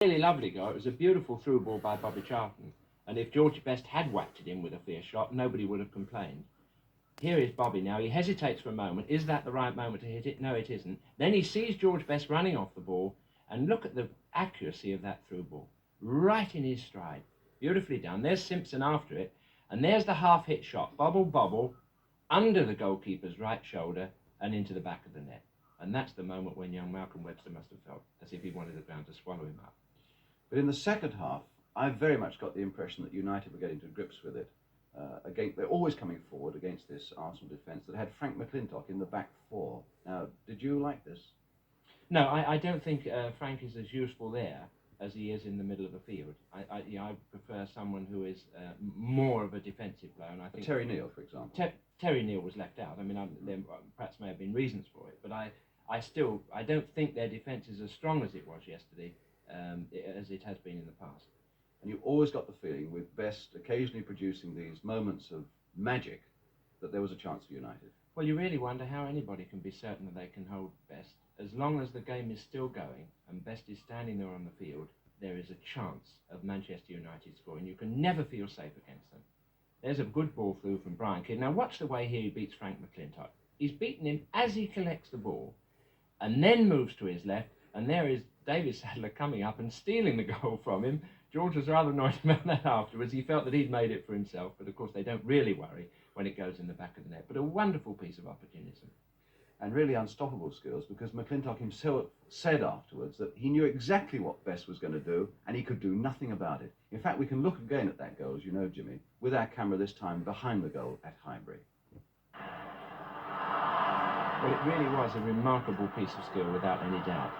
Really lovely goal. It was a beautiful through ball by Bobby Charlton. And if George Best had whacked it in with a fierce shot, nobody would have complained. Here is Bobby now. He hesitates for a moment. Is that the right moment to hit it? No, it isn't. Then he sees George Best running off the ball, and look at the accuracy of that through ball. Right in his stride. Beautifully done. There's Simpson after it, and there's the half-hit shot. Bobble, bobble, under the goalkeeper's right shoulder and into the back of the net. And that's the moment when young Malcolm Webster must have felt as if he wanted the ground to swallow him up. But in the second half, I very much got the impression that United were getting to grips with it. They're always coming forward against this Arsenal defence that had Frank McClintock in the back four. Now, did you like this? No, I don't think Frank is as useful there as he is in the middle of the field. I prefer someone who is more of a defensive player. And I think Terry Neal, for example. Terry Neal was left out. I mean, there perhaps may have been reasons for it, but I don't think their defence is as strong as it was yesterday, as it has been in the past. And you always got the feeling, with Best occasionally producing these moments of magic, that there was a chance for United. Well, you really wonder how anybody can be certain that they can hold Best. As long as the game is still going and Best is standing there on the field, there is a chance of Manchester United scoring. You can never feel safe against them. There's a good ball through from Brian Kidd. Now watch the way here he beats Frank McClintock. He's beaten him as he collects the ball and then moves to his left, and there is David Sadler coming up and stealing the goal from him. George was rather annoyed about that afterwards. He felt that he'd made it for himself, but of course they don't really worry when it goes in the back of the net. But a wonderful piece of opportunism. And really unstoppable skills, because McClintock himself said afterwards that he knew exactly what Best was going to do and he could do nothing about it. In fact, we can look again at that goal, as you know, Jimmy, with our camera this time behind the goal at Highbury. Well, it really was a remarkable piece of skill, without any doubt.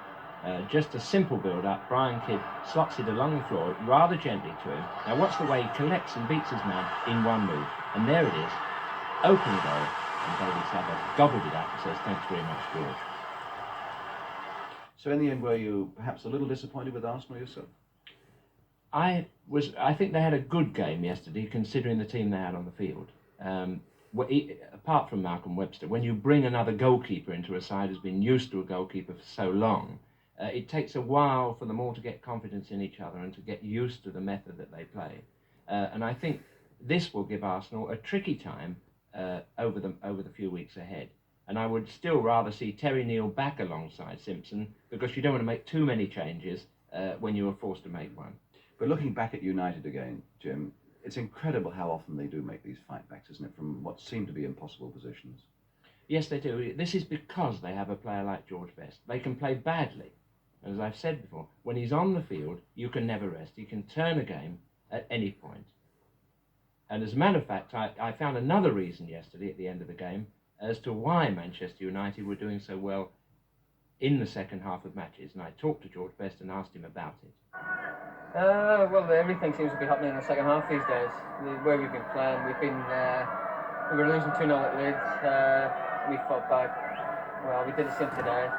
Just a simple build-up. Brian Kidd slots it along the floor rather gently to him. Now watch the way he collects and beats his man in one move. And there it is. Open goal. And David Sadler gobbled it up and says, thanks very much, George. So in the end, were you perhaps a little disappointed with Arsenal yourself? I think they had a good game yesterday, considering the team they had on the field. Apart from Malcolm Webster, when you bring another goalkeeper into a side who's been used to a goalkeeper for so long, it takes a while for them all to get confidence in each other and to get used to the method that they play. And I think this will give Arsenal a tricky time over the few weeks ahead. And I would still rather see Terry Neal back alongside Simpson, because you don't want to make too many changes when you are forced to make one. But looking back at United again, Jim, it's incredible how often they do make these fightbacks, isn't it, from what seem to be impossible positions. Yes, they do. This is because they have a player like George Best. They can play badly. As I've said before, when he's on the field, you can never rest. He can turn a game at any point. And as a matter of fact, I found another reason yesterday at the end of the game as to why Manchester United were doing so well in the second half of matches. And I talked to George Best and asked him about it. Well, everything seems to be happening in the second half these days. The way we've been playing, we were losing 2-0 at Leeds. We fought back. Well, we did the same today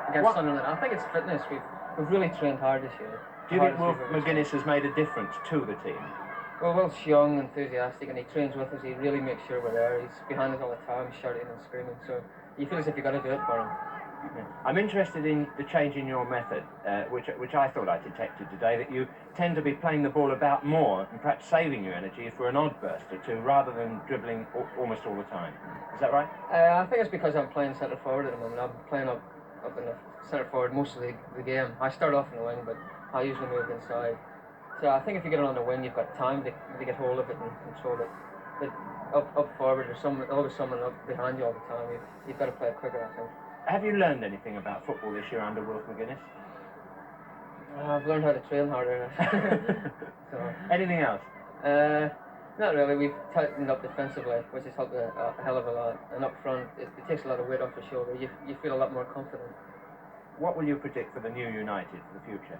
against Sunderland. I think it's fitness. We've really trained hard this year. Do you think Wolf McGuinness has made a difference to the team? Well, Wilf's young, enthusiastic, and he trains with us. He really makes sure we're there. He's behind us all the time, shouting and screaming. So you feel as if you've got to do it for him. I'm interested in the change in your method, which I thought I detected today, that you tend to be playing the ball about more and perhaps saving your energy for an odd burst or two rather than dribbling almost all the time. Is that right? I think it's because I'm playing centre forward at the moment. I'm playing up in the centre forward most of the game. I start off in the wing, but I usually move inside. So I think if you get it on the wing, you've got time to get hold of it and control it. But up forward, there's always someone up behind you all the time. You've got to play it quicker, I think. Have you learned anything about football this year under Wolf McGuinness? I've learned how to train harder. So, anything else? Not really. We've tightened up defensively, which has helped a hell of a lot. And up front, it takes a lot of weight off your shoulder. You feel a lot more confident. What will you predict for the new United for the future?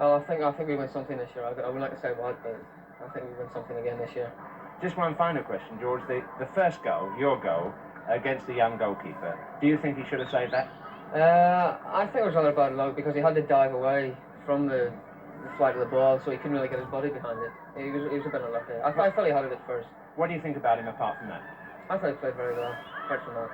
Oh, I think we win something this year. I wouldn't like to say what, but I think we win something again this year. Just one final question, George. The first goal, your goal, against the young goalkeeper, do you think he should have saved that? I think it was rather bad luck, because he had to dive away from the flight of the ball, so he couldn't really get his body behind it. He was a bit unlucky. I felt he had it at first. What do you think about him apart from that? I thought he played very well, apart from that.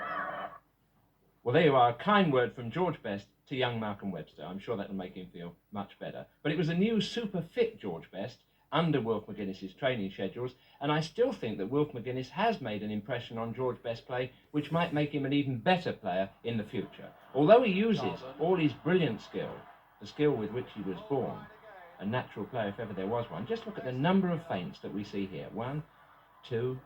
Well, there you are, a kind word from George Best to young Malcolm Webster. I'm sure that will make him feel much better. But it was a new super fit George Best under Wilf McGuinness's training schedules, and I still think that Wilf McGuinness has made an impression on George Best's play which might make him an even better player in the future. Although he uses all his brilliant skill, the skill with which he was born, a natural player if ever there was one, just look at the number of feints that we see here. 1, 2,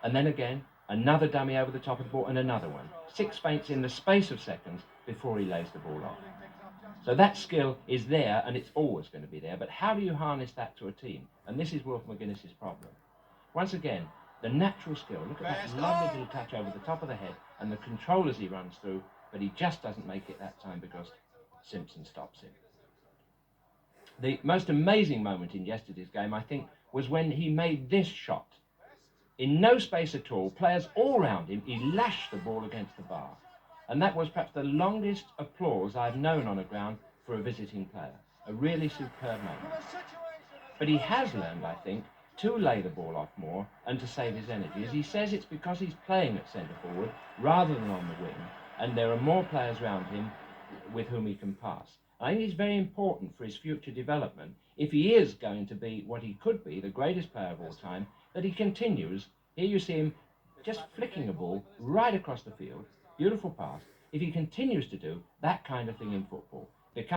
and then again, another dummy over the top of the ball and another one. 6 feints in the space of seconds before he lays the ball off. So that skill is there and it's always going to be there, but how do you harness that to a team? And this is Wilf McGuinness's problem. Once again, the natural skill, look at that lovely little touch over the top of the head and the control as he runs through, but he just doesn't make it that time because Simpson stops him. The most amazing moment in yesterday's game, I think, was when he made this shot. In no space at all, players all round him, he lashed the ball against the bar. And that was perhaps the longest applause I've known on a ground for a visiting player. A really superb moment. But he has learned, I think, to lay the ball off more and to save his energy. As he says, it's because he's playing at centre forward rather than on the wing, and there are more players round him with whom he can pass. I think it's very important for his future development, if he is going to be what he could be, the greatest player of all time, that he continues. Here you see him just flicking a ball right across the field, beautiful pass, if he continues to do that kind of thing in football.